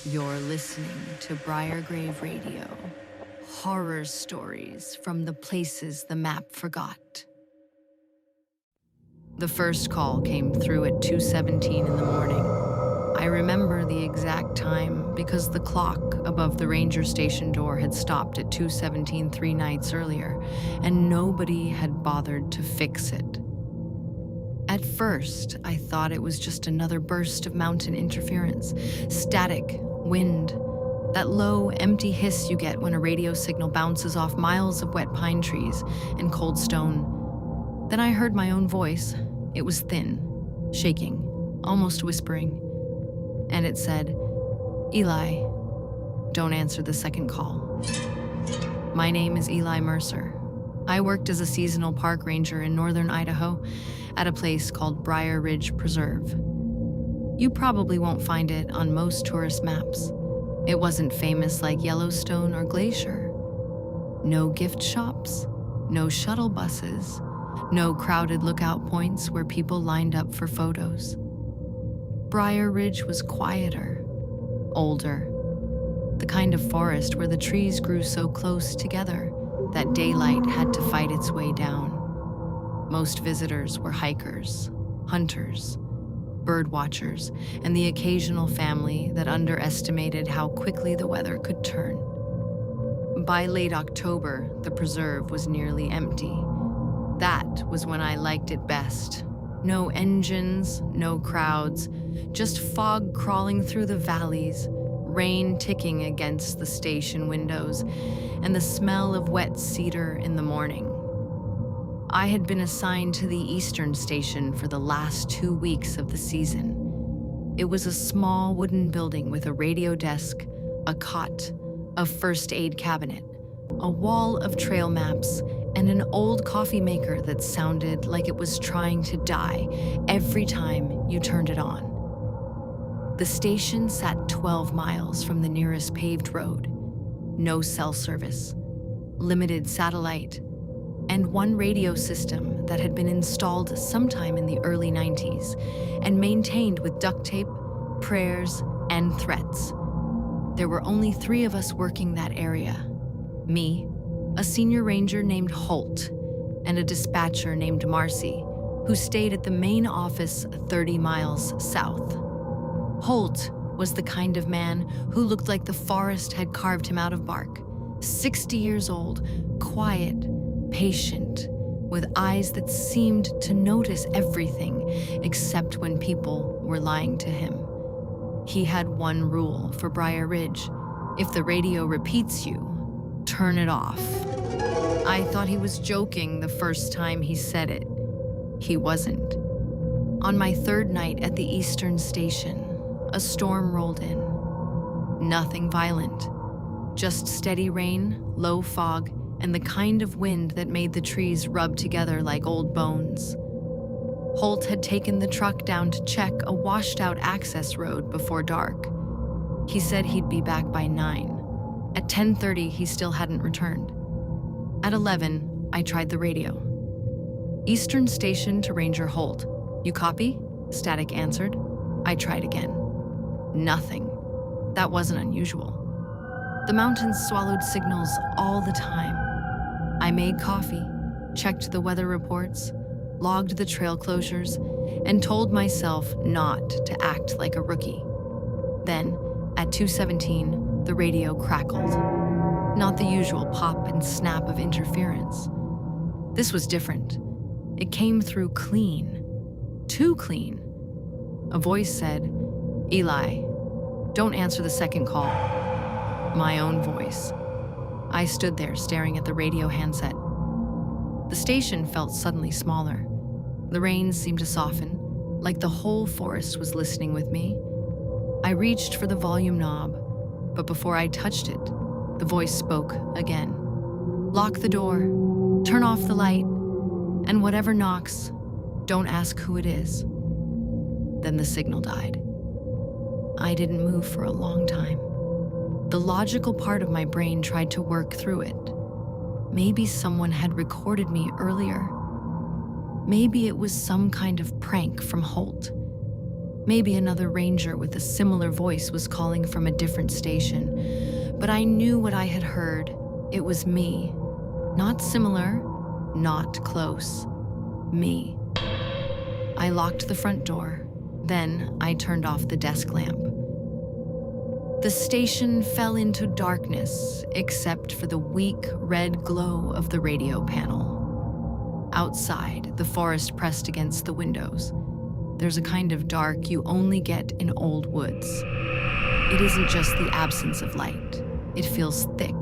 You're listening to Briar Radio, horror stories from the places the map forgot. The first call came through at 2:17 in the morning. I remember the exact time because the clock above the ranger station door had stopped at 2:17 3 nights earlier, and nobody had bothered to fix it. At first, I thought it was just another burst of mountain interference, static, wind, that low, empty hiss you get when a radio signal bounces off miles of wet pine trees and cold stone. Then I heard my own voice. It was thin, shaking, almost whispering. And it said, "Eli, don't answer the second call." My name is Eli Mercer. I worked as a seasonal park ranger in northern Idaho at a place called Briar Ridge Preserve. You probably won't find it on most tourist maps. It wasn't famous like Yellowstone or Glacier. No gift shops, no shuttle buses, no crowded lookout points where people lined up for photos. Briar Ridge was quieter, older, the kind of forest where the trees grew so close together that daylight had to fight its way down. Most visitors were hikers, hunters, bird watchers, and the occasional family that underestimated how quickly the weather could turn. By late October, the preserve was nearly empty. That was when I liked it best. No engines, no crowds, just fog crawling through the valleys, rain ticking against the station windows, and the smell of wet cedar in the morning. I had been assigned to the Eastern Station for the last 2 weeks of the season. It was a small wooden building with a radio desk, a cot, a first aid cabinet, a wall of trail maps, and an old coffee maker that sounded like it was trying to die every time you turned it on. The station sat 12 miles from the nearest paved road. No cell service, limited satellite, and one radio system that had been installed sometime in the early 90s and maintained with duct tape, prayers, and threats. There were only 3 of us working that area. Me, a senior ranger named Holt, and a dispatcher named Marcy, who stayed at the main office 30 miles south. Holt was the kind of man who looked like the forest had carved him out of bark. 60 years old, quiet, patient, with eyes that seemed to notice everything except when people were lying to him. He had one rule for Briar Ridge: if the radio repeats you, turn it off. I thought he was joking the first time he said it. He wasn't. On my 3rd night at the Eastern Station, a storm rolled in. Nothing violent, just steady rain, low fog, and the kind of wind that made the trees rub together like old bones. Holt had taken the truck down to check a washed-out access road before dark. He said he'd be back by 9. At 10:30, he still hadn't returned. At 11, I tried the radio. "Eastern Station to Ranger Holt. You copy?" Static answered. I tried again. Nothing. That wasn't unusual. The mountains swallowed signals all the time. I made coffee, checked the weather reports, logged the trail closures, and told myself not to act like a rookie. Then, at 2:17, the radio crackled. Not the usual pop and snap of interference. This was different. It came through clean. Too clean. A voice said, "Eli, don't answer the second call." My own voice. I stood there staring at the radio handset. The station felt suddenly smaller. The rain seemed to soften, like the whole forest was listening with me. I reached for the volume knob, but before I touched it, the voice spoke again. "Lock the door, turn off the light, and whatever knocks, don't ask who it is." Then the signal died. I didn't move for a long time. The logical part of my brain tried to work through it. Maybe someone had recorded me earlier. Maybe it was some kind of prank from Holt. Maybe another ranger with a similar voice was calling from a different station, but I knew what I had heard. It was me. Not similar, not close. Me. I locked the front door. Then I turned off the desk lamp. The station fell into darkness, except for the weak red glow of the radio panel. Outside, the forest pressed against the windows. There's a kind of dark you only get in old woods. It isn't just the absence of light. It feels thick,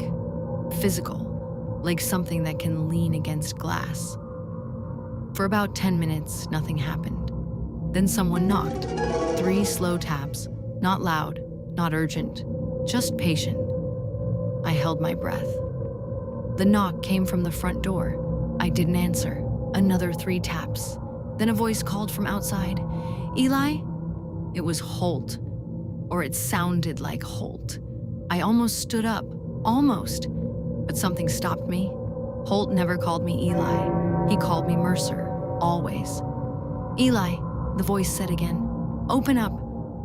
physical, like something that can lean against glass. For about 10 minutes, nothing happened. Then someone knocked. 3 slow taps, not loud, not urgent, just patient. I held my breath. The knock came from the front door. I didn't answer. Another 3 taps. Then a voice called from outside, "Eli?" It was Holt, or it sounded like Holt. I almost stood up, almost, but something stopped me. Holt never called me Eli. He called me Mercer, always. "Eli," the voice said again. "Open up.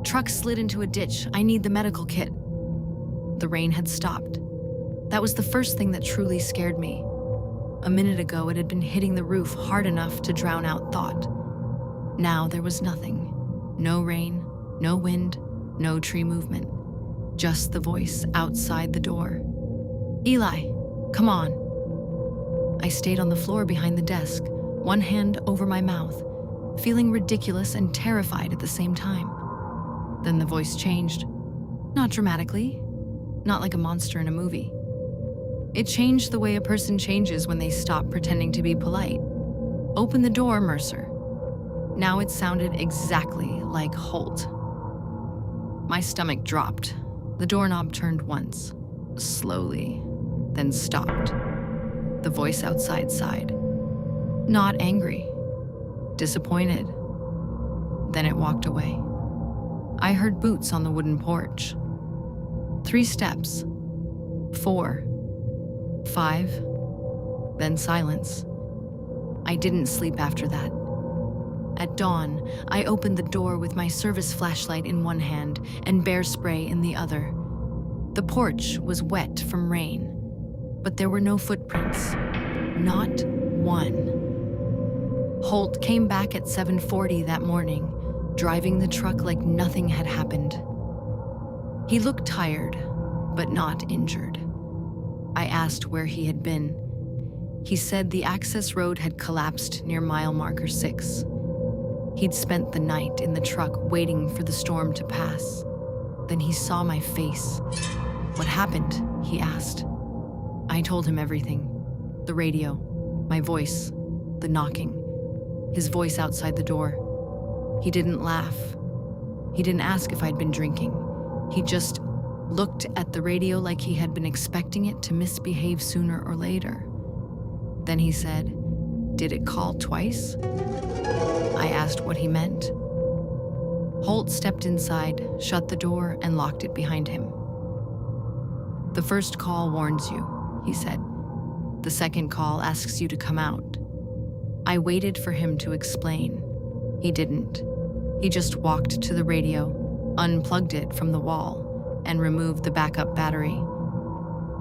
Truck slid into a ditch. I need the medical kit." The rain had stopped. That was the first thing that truly scared me. A minute ago, it had been hitting the roof hard enough to drown out thought. Now there was nothing. No rain, no wind, no tree movement. Just the voice outside the door. "Eli, come on." I stayed on the floor behind the desk, one hand over my mouth, feeling ridiculous and terrified at the same time. Then the voice changed. Not dramatically, not like a monster in a movie. It changed the way a person changes when they stop pretending to be polite. "Open the door, Mercer." Now it sounded exactly like Holt. My stomach dropped. The doorknob turned once, slowly, then stopped. The voice outside sighed. Not angry, disappointed. Then it walked away. I heard boots on the wooden porch. 3 steps. 4. 5. Then silence. I didn't sleep after that. At dawn, I opened the door with my service flashlight in one hand and bear spray in the other. The porch was wet from rain, but there were no footprints. Not one. Holt came back at 7:40 that morning, driving the truck like nothing had happened. He looked tired, but not injured. I asked where he had been. He said the access road had collapsed near mile marker 6. He'd spent the night in the truck waiting for the storm to pass. Then he saw my face. "What happened?" he asked. I told him everything. The radio, my voice, the knocking, his voice outside the door. He didn't laugh. He didn't ask if I'd been drinking. He just looked at the radio like he had been expecting it to misbehave sooner or later. Then he said, "Did it call twice?" I asked what he meant. Holt stepped inside, shut the door, and locked it behind him. "The first call warns you," he said. "The second call asks you to come out." I waited for him to explain. He didn't. He just walked to the radio, unplugged it from the wall, and removed the backup battery.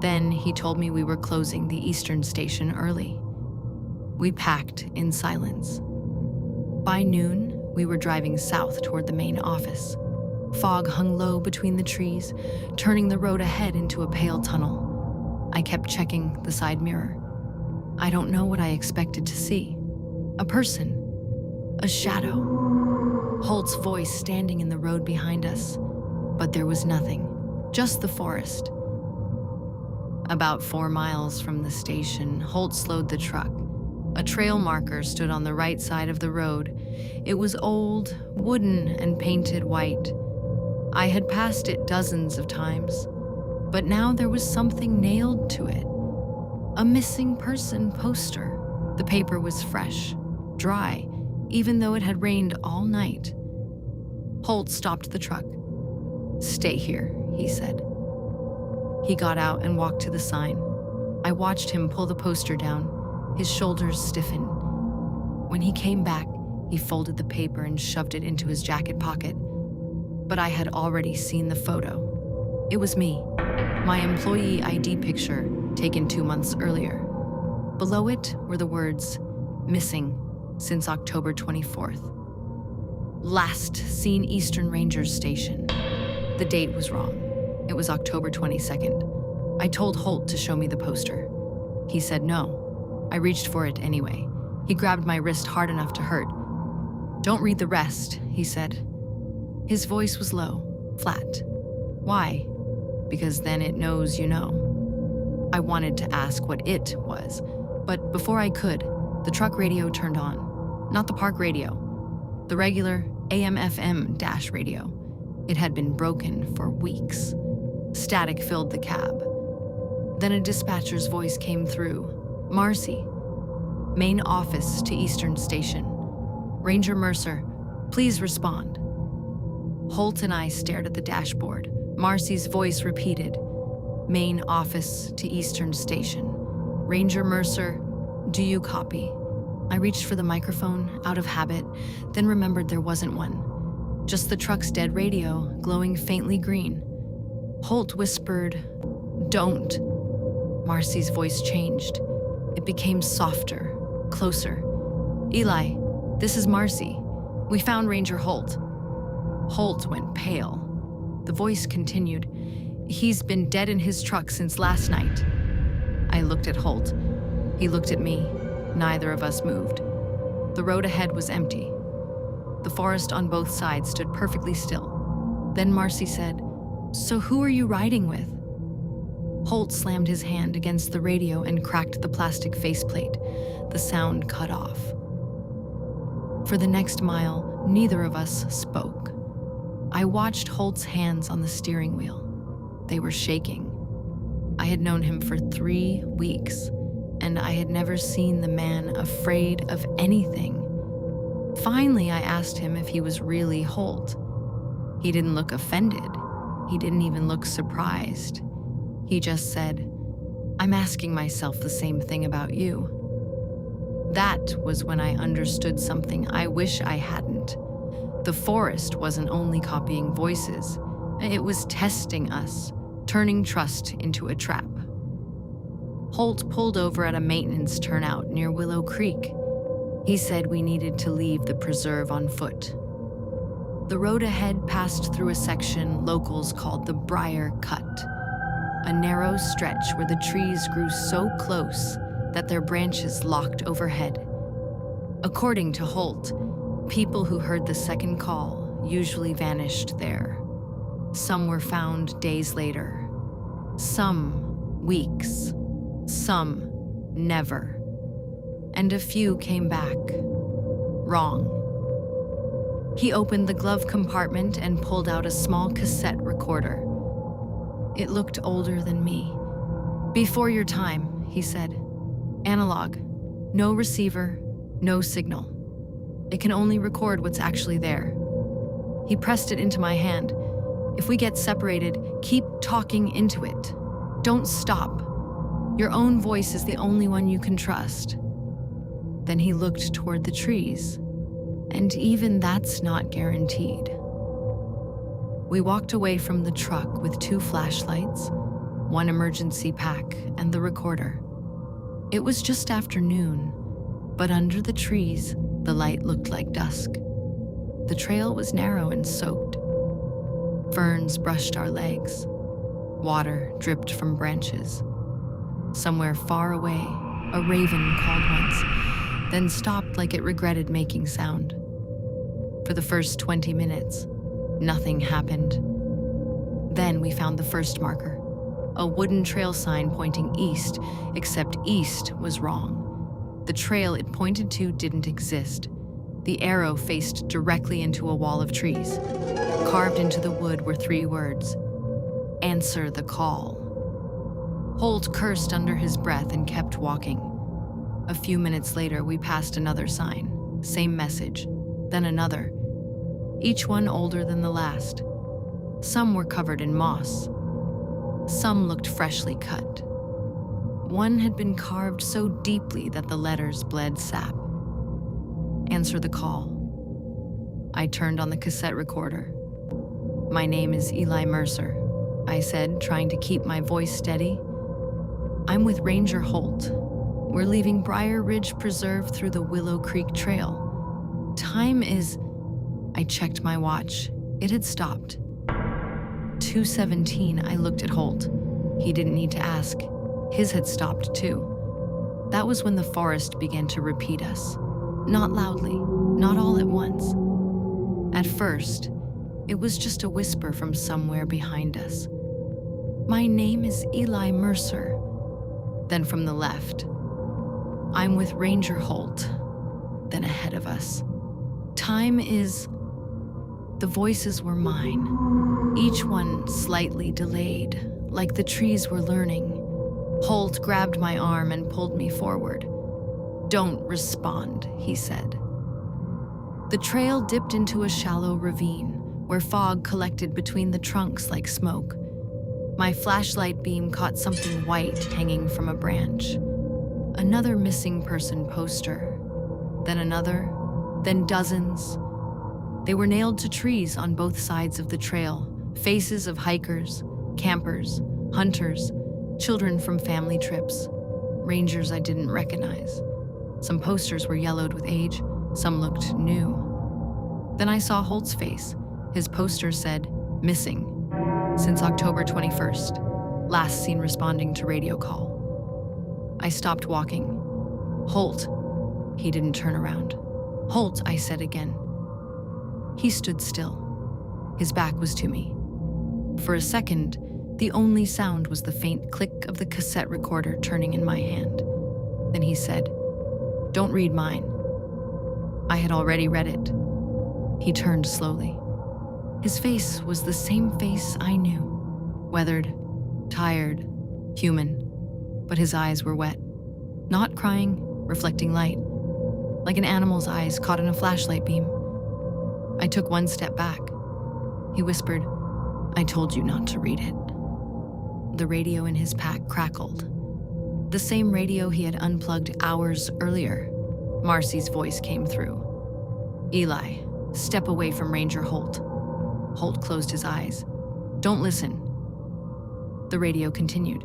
Then he told me we were closing the eastern station early. We packed in silence. By noon, we were driving south toward the main office. Fog hung low between the trees, turning the road ahead into a pale tunnel. I kept checking the side mirror. I don't know what I expected to see. A person. A shadow. Holt's voice standing in the road behind us. But there was nothing. Just the forest. About 4 miles from the station, Holt slowed the truck. A trail marker stood on the right side of the road. It was old, wooden, and painted white. I had passed it dozens of times, but now there was something nailed to it. A missing person poster. The paper was fresh, dry, even though it had rained all night. Holt stopped the truck. "Stay here," he said. He got out and walked to the sign. I watched him pull the poster down. His shoulders stiffened. When he came back, he folded the paper and shoved it into his jacket pocket. but I had already seen the photo. It was me, my employee ID picture taken 2 months earlier. Below it were the words, "Missing since October 24th. Last seen Eastern Ranger Station." The date was wrong. It was October 22nd. I told Holt to show me the poster. He said no. I reached for it anyway. He grabbed my wrist hard enough to hurt. "Don't read the rest," he said. His voice was low, flat. "Why?" "Because then it knows you know." I wanted to ask what it was, but before I could, the truck radio turned on. Not the park radio, the regular AM/FM dash radio. It had been broken for weeks. Static filled the cab. Then a dispatcher's voice came through. "Marcy, main office to Eastern Station. Ranger Mercer, please respond." Holt and I stared at the dashboard. Marcy's voice repeated, "Main office to Eastern Station. Ranger Mercer, do you copy?" I reached for the microphone, out of habit, then remembered there wasn't one. Just the truck's dead radio, glowing faintly green. Holt whispered, "Don't." Marcy's voice changed. It became softer, closer. "Eli, this is Marcy. We found Ranger Holt." Holt went pale. The voice continued, "He's been dead in his truck since last night." I looked at Holt. He looked at me. Neither of us moved. The road ahead was empty. The forest on both sides stood perfectly still. Then Marcy said, "So who are you riding with?" Holt slammed his hand against the radio and cracked the plastic faceplate. The sound cut off. For the next mile, neither of us spoke. I watched Holt's hands on the steering wheel. They were shaking. I had known him for 3 weeks, and I had never seen the man afraid of anything. Finally, I asked him if he was really Holt. He didn't look offended. He didn't even look surprised. He just said, "I'm asking myself the same thing about you." That was when I understood something I wish I hadn't. The forest wasn't only copying voices. It was testing us, turning trust into a trap. Holt pulled over at a maintenance turnout near Willow Creek. He said we needed to leave the preserve on foot. The road ahead passed through a section locals called the Briar Cut, a narrow stretch where the trees grew so close that their branches locked overhead. According to Holt, people who heard the second call usually vanished there. Some were found days later, some weeks, some never, and a few came back wrong. He opened the glove compartment and pulled out a small cassette recorder. It looked older than me. "Before your time," he said. "Analog, no receiver, no signal. It can only record what's actually there." He pressed it into my hand. "If we get separated, keep talking into it. Don't stop. Your own voice is the only one you can trust." Then he looked toward the trees, and even that's not guaranteed. We walked away from the truck with 2 flashlights, 1 emergency pack, and the recorder. It was just afternoon, but under the trees, the light looked like dusk. The trail was narrow and soaked. Ferns brushed our legs. Water dripped from branches. Somewhere far away, a raven called once, then stopped like it regretted making sound. For the first 20 minutes, nothing happened. Then we found the first marker, a wooden trail sign pointing east, except east was wrong. The trail it pointed to didn't exist. The arrow faced directly into a wall of trees. Carved into the wood were 3 words, "Answer the call." Holt cursed under his breath and kept walking. A few minutes later, we passed another sign, same message, then another, each one older than the last. Some were covered in moss. Some looked freshly cut. One had been carved so deeply that the letters bled sap. "Answer the call." I turned on the cassette recorder. My name is Eli Mercer, I said, trying to keep my voice steady. I'm with Ranger Holt. We're leaving Briar Ridge Preserve through the Willow Creek Trail. Time is... I checked my watch. It had stopped. 2:17, I looked at Holt. He didn't need to ask. His had stopped too. That was when the forest began to repeat us. Not loudly, not all at once. At first, it was just a whisper from somewhere behind us. My name is Eli Mercer. Then from the left, I'm with Ranger Holt. Then ahead of us, time is... The voices were mine, each one slightly delayed, like the trees were learning. Holt grabbed my arm and pulled me forward. Don't respond, he said. The trail dipped into a shallow ravine, where fog collected between the trunks like smoke. My flashlight beam caught something white hanging from a branch. Another missing person poster, then another, then dozens. They were nailed to trees on both sides of the trail, faces of hikers, campers, hunters, children from family trips, rangers I didn't recognize. Some posters were yellowed with age, some looked new. Then I saw Holt's face. His poster said, "Missing. Since October 21st. Last seen responding to radio call." I stopped walking. "Holt." He didn't turn around. "Holt," I said again. He stood still. His back was to me. For a second, the only sound was the faint click of the cassette recorder turning in my hand. Then he said, "Don't read mine." I had already read it. He turned slowly. His face was the same face I knew. Weathered, tired, human, but his eyes were wet. Not crying, reflecting light, like an animal's eyes caught in a flashlight beam. I took one step back. He whispered, "I told you not to read it." The radio in his pack crackled. The same radio he had unplugged hours earlier. Marcy's voice came through. "Eli, step away from Ranger Holt." Holt closed his eyes. "Don't listen." The radio continued.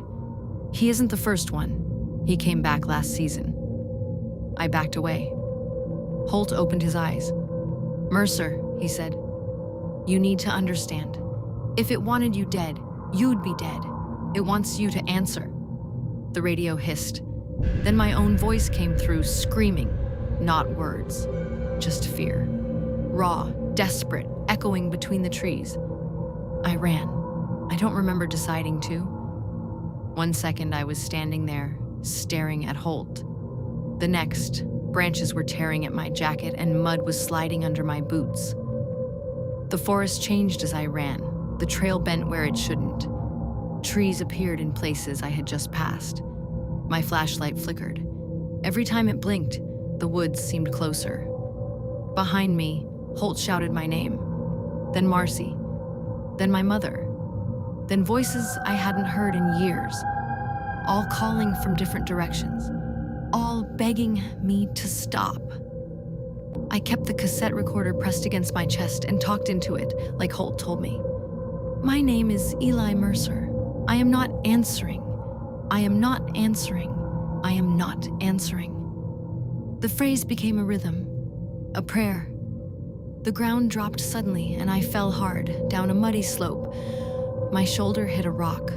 "He isn't the first one. He came back last season." I backed away. Holt opened his eyes. "Mercer," he said, "you need to understand. If it wanted you dead, you'd be dead. It wants you to answer." The radio hissed. Then my own voice came through, screaming, not words, just fear. Raw, desperate, echoing between the trees. I ran. I don't remember deciding to. 1 second I was standing there, staring at Holt. The next, branches were tearing at my jacket and mud was sliding under my boots. The forest changed as I ran. The trail bent where it shouldn't. Trees appeared in places I had just passed. My flashlight flickered. Every time it blinked, the woods seemed closer. Behind me, Holt shouted my name. Then Marcy. Then my mother. Then voices I hadn't heard in years. All calling from different directions. All begging me to stop. I kept the cassette recorder pressed against my chest and talked into it, like Holt told me. "My name is Eli Mercer. I am not answering. I am not answering. I am not answering." The phrase became a rhythm, a prayer. The ground dropped suddenly and I fell hard, down a muddy slope. My shoulder hit a rock.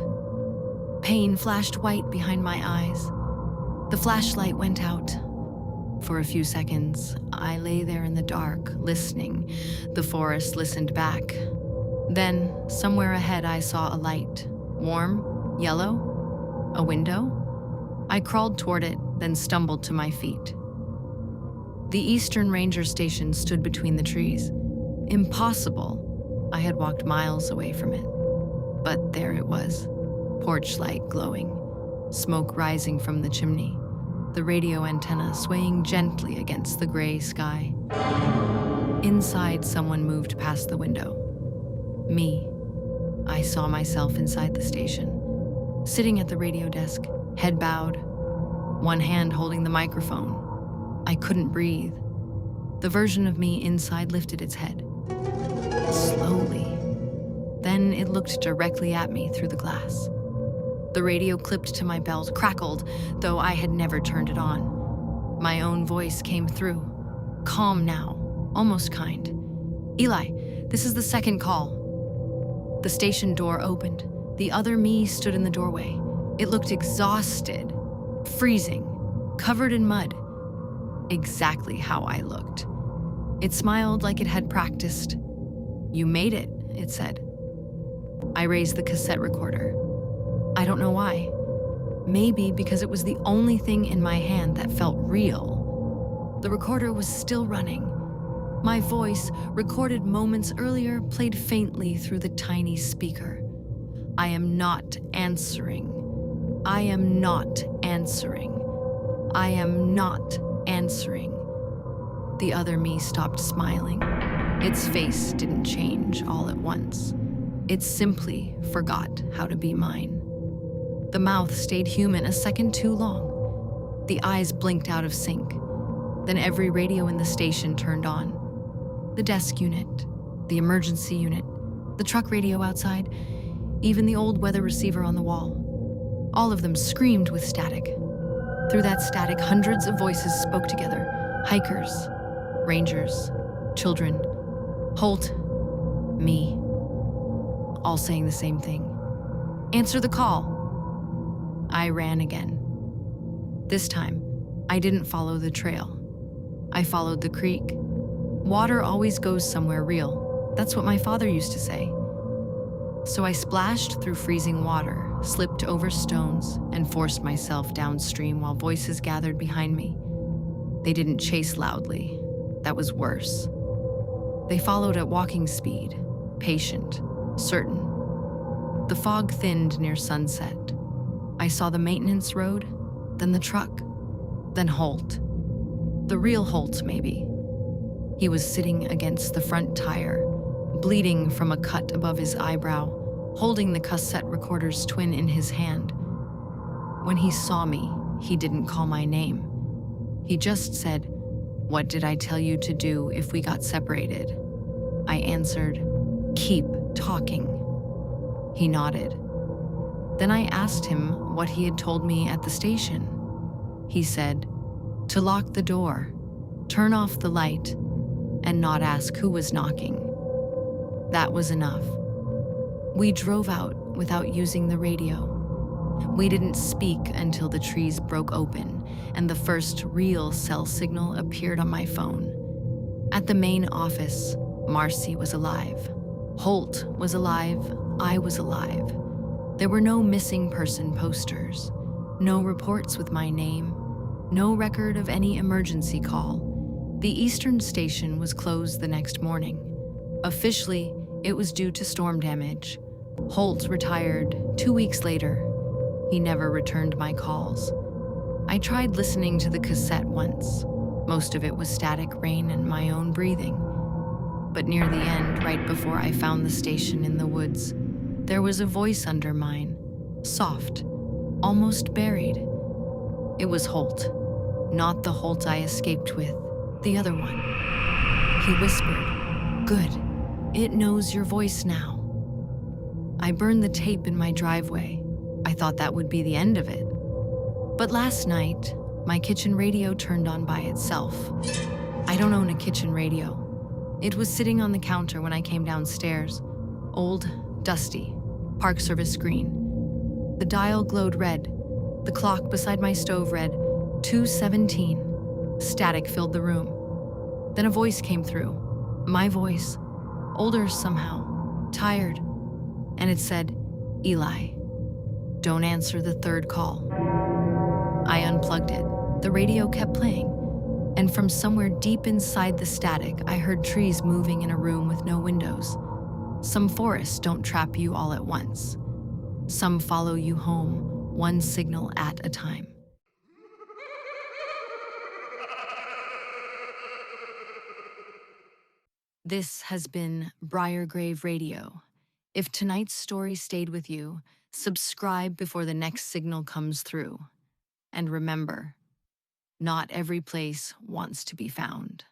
Pain flashed white behind my eyes. The flashlight went out. For a few seconds, I lay there in the dark, listening. The forest listened back. Then, somewhere ahead, I saw a light. Warm, yellow, a window. I crawled toward it, then stumbled to my feet. The Eastern Ranger Station stood between the trees. Impossible. I had walked miles away from it. But there it was, porch light glowing, smoke rising from the chimney, the radio antenna swaying gently against the gray sky. Inside, someone moved past the window. Me. I saw myself inside the station, sitting at the radio desk, head bowed, one hand holding the microphone. I couldn't breathe. The version of me inside lifted its head. Slowly. Then it looked directly at me through the glass. The radio clipped to my belt, crackled, though I had never turned it on. My own voice came through, calm now, almost kind. "Eli, this is the second call." The station door opened. The other me stood in the doorway. It looked exhausted, freezing, covered in mud. Exactly how I looked. It smiled like it had practiced. "You made it," it said. I raised the cassette recorder. I don't know why. Maybe because it was the only thing in my hand that felt real. The recorder was still running. My voice, recorded moments earlier, played faintly through the tiny speaker. "I am not answering. I am not answering. I am not answering." The other me stopped smiling. Its face didn't change all at once. It simply forgot how to be mine. The mouth stayed human a second too long. The eyes blinked out of sync. Then every radio in the station turned on. The desk unit, the emergency unit, the truck radio outside, even the old weather receiver on the wall. All of them screamed with static. Through that static, hundreds of voices spoke together. Hikers, rangers, children, Holt, me, all saying the same thing. "Answer the call." I ran again. This time, I didn't follow the trail. I followed the creek. Water always goes somewhere real. That's what my father used to say. So I splashed through freezing water, slipped over stones, and forced myself downstream while voices gathered behind me. They didn't chase loudly. That was worse. They followed at walking speed, patient, certain. The fog thinned near sunset. I saw the maintenance road, then the truck, then Holt. The real Holt, maybe. He was sitting against the front tire, bleeding from a cut above his eyebrow, holding the cassette recorder's twin in his hand. When he saw me, he didn't call my name. He just said, "What did I tell you to do if we got separated?" I answered, "Keep talking." He nodded. Then I asked him what he had told me at the station. He said, to lock the door, turn off the light, and not ask who was knocking. That was enough. We drove out without using the radio. We didn't speak until the trees broke open and the first real cell signal appeared on my phone. At the main office, Marcy was alive. Holt was alive. I was alive. There were no missing person posters, no reports with my name, no record of any emergency call. The Eastern Station was closed the next morning. Officially, it was due to storm damage. Holt retired 2 weeks later. He never returned my calls. I tried listening to the cassette once. Most of it was static rain and my own breathing. But near the end, right before I found the station in the woods, there was a voice under mine, soft, almost buried. It was Holt, not the Holt I escaped with, the other one. He whispered, "Good, it knows your voice now." I burned the tape in my driveway. I thought that would be the end of it. But last night, my kitchen radio turned on by itself. I don't own a kitchen radio. It was sitting on the counter when I came downstairs. Old, dusty, Park Service green. The dial glowed red. The clock beside my stove read 2:17. Static filled the room. Then a voice came through. My voice, older somehow, tired. And it said, "Eli, don't answer the third call." I unplugged it. The radio kept playing. And from somewhere deep inside the static, I heard trees moving in a room with no windows. Some forests don't trap you all at once. Some follow you home, one signal at a time. This has been Briar Grave Radio. If tonight's story stayed with you, subscribe before the next signal comes through. And remember, not every place wants to be found.